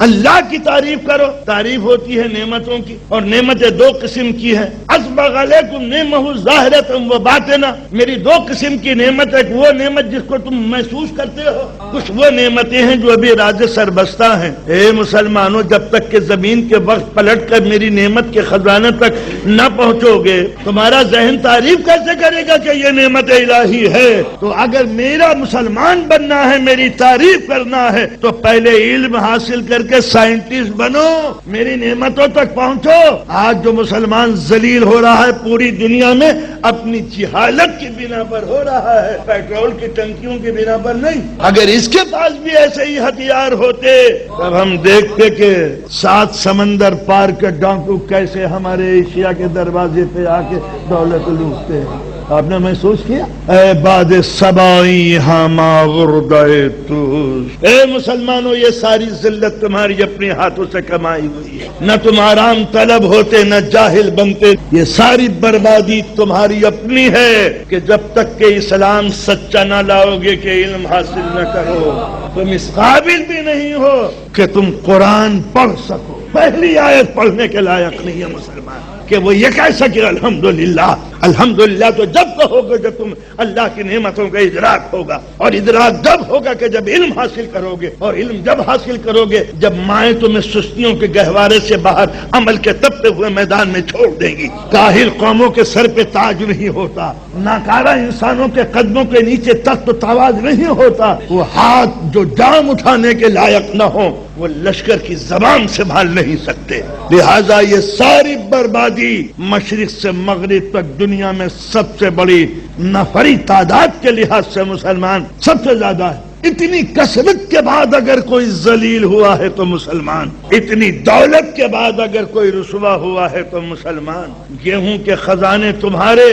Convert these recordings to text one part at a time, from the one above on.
اللہ کی تعریف کرو. تعریف ہوتی ہے نعمتوں کی، اور نعمتیں دو قسم کی ہیں. اسبغ علیکم نعمہ ظاہرۃ و باطنہ، میری دو قسم کی نعمت ہے. وہ نعمت جس کو تم محسوس کرتے ہو، کچھ وہ نعمتیں ہیں جو ابھی راز سربستہ ہیں. اے مسلمانوں، جب تک کہ زمین کے وقت پلٹ کر میری نعمت کے خزانے تک نہ پہنچو گے، تمہارا ذہن تعریف کیسے کرے گا کہ یہ نعمت الہی ہے؟ تو اگر میرا مسلمان بننا ہے، میری تعریف کرنا ہے، تو پہلے علم حاصل کر کے سائنٹسٹ بنو، میری نعمتوں تک پہنچو. آج جو مسلمان ذلیل ہو رہا ہے پوری دنیا میں، اپنی جہالت کی بنا پر ہو رہا ہے، پیٹرول کی ٹنکیوں کی بنا پر نہیں. اگر اس کے پاس بھی ایسے ہی ہتھیار ہوتے، تب ہم دیکھتے کہ 7 سمندر پار کے ڈاکو کیسے ہمارے ایشیا کے دروازے پہ آ کے دولت لوٹتے ہیں. آپ نے محسوس کیا؟ اے باد سبائی ہما غردائے توس، اے مسلمانوں، یہ ساری ذلت تمہاری اپنے ہاتھوں سے کمائی ہوئی ہے. نہ تم آرام طلب ہوتے، نہ جاہل بنتے. یہ ساری بربادی تمہاری اپنی ہے کہ جب تک کہ اسلام سچا نہ لاؤ گے، کہ علم حاصل نہ کرو، تم اس قابل بھی نہیں ہو کہ تم قرآن پڑھ سکو. پہلی آیت پڑھنے کے لائق نہیں ہے مسلمان کہ وہ یہ کہہ سکے الحمدللہ. الحمدللہ تو جب کہو گے جب تم اللہ کی نعمتوں کا ادراک ہوگا، اور ادراک جب ہوگا کہ جب علم حاصل کرو گے، اور علم جب حاصل کرو گے جب مائیں تمہیں سستیوں کے گہوارے سے باہر عمل کے تپتے ہوئے میدان میں چھوڑ دیں گی. کاہل قوموں کے سر پہ تاج نہیں ہوتا، ناکارہ انسانوں کے قدموں کے نیچے تخت و تاج نہیں ہوتا. وہ ہاتھ جو جام اٹھانے کے لائق نہ ہو، وہ لشکر کی زبان سنبھال نہیں سکتے. لہذا یہ ساری بربادی مشرق سے مغرب تک دنیا میں سب سے بڑی نفری تعداد کے لحاظ سے مسلمان سب سے زیادہ ہے. اتنی کثرت کے بعد اگر کوئی ذلیل ہوا ہے تو مسلمان، اتنی دولت کے بعد اگر کوئی رسوا ہوا ہے تو مسلمان. گیہوں کے خزانے تمہارے،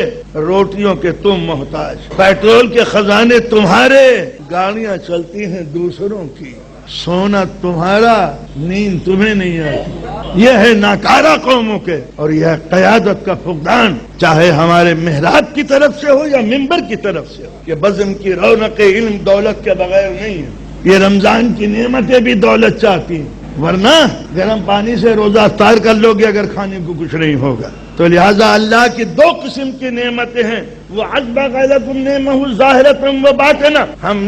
روٹیوں کے تم محتاج. پیٹرول کے خزانے تمہارے، گاڑیاں چلتی ہیں دوسروں کی. سونا تمہارا، نیند تمہیں نہیں آتی. یہ ہے ناکارہ قوموں کے، اور یہ ہے قیادت کا فقدان، چاہے ہمارے محراب کی طرف سے ہو یا منبر کی طرف سے ہو. یہ بزم کی رونق علم دولت کے بغیر نہیں ہے. یہ رمضان کی نعمتیں بھی دولت چاہتی ہیں، ورنہ گرم پانی سے روزہ افطار کر لو گے اگر کھانے کو کچھ نہیں ہوگا. تو لہذا اللہ کی دو قسم کی نعمتیں ہیں. وہ اسبغ علیکم نعمہ ظاہرۃ و باطنہ، ہم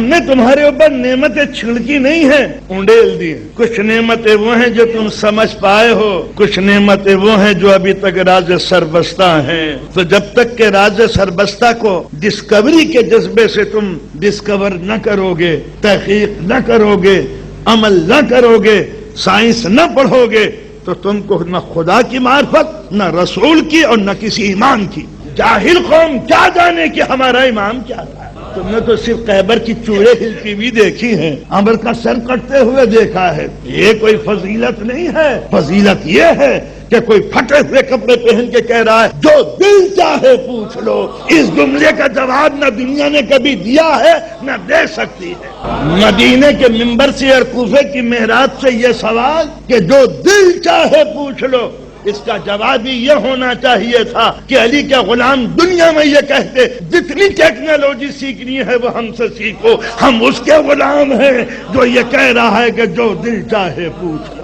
نے تمہارے اوپر نعمتیں چھڑکی نہیں ہیں، انڈیل دی. کچھ نعمتیں وہ ہیں جو تم سمجھ پائے ہو، کچھ نعمتیں وہ ہیں جو ابھی تک راز سربستہ ہیں. تو جب تک کہ راز سربستہ کو ڈسکوری کے جذبے سے تم ڈسکور نہ کرو گے، تحقیق نہ کرو گے، عمل نہ کرو گے، سائنس نہ پڑھو گے، تو تم کو نہ خدا کی معرفت، نہ رسول کی، اور نہ کسی امام کی. جاہل قوم کیا جانے کہ ہمارا امام کیا تھا. تم نے تو صرف خیبر کی چوڑے ہلتی بھی دیکھی ہیں، عمر کا سر کٹتے ہوئے دیکھا ہے. یہ کوئی فضیلت نہیں ہے. فضیلت یہ ہے کہ کوئی پھٹے ہوئے کپڑے پہن کے کہہ رہا ہے جو دل چاہے پوچھ لو. اس جملے کا جواب نہ دنیا نے کبھی دیا ہے نہ دے سکتی ہے. مدینے کے منبر سے اور کوفے کی محراب سے یہ سوال کہ جو دل چاہے پوچھ لو، اس کا جواب ہی یہ ہونا چاہیے تھا کہ علی کے غلام دنیا میں یہ کہتے جتنی ٹیکنالوجی سیکھنی ہے وہ ہم سے سیکھو، ہم اس کے غلام ہیں جو یہ کہہ رہا ہے کہ جو دل چاہے پوچھ لو.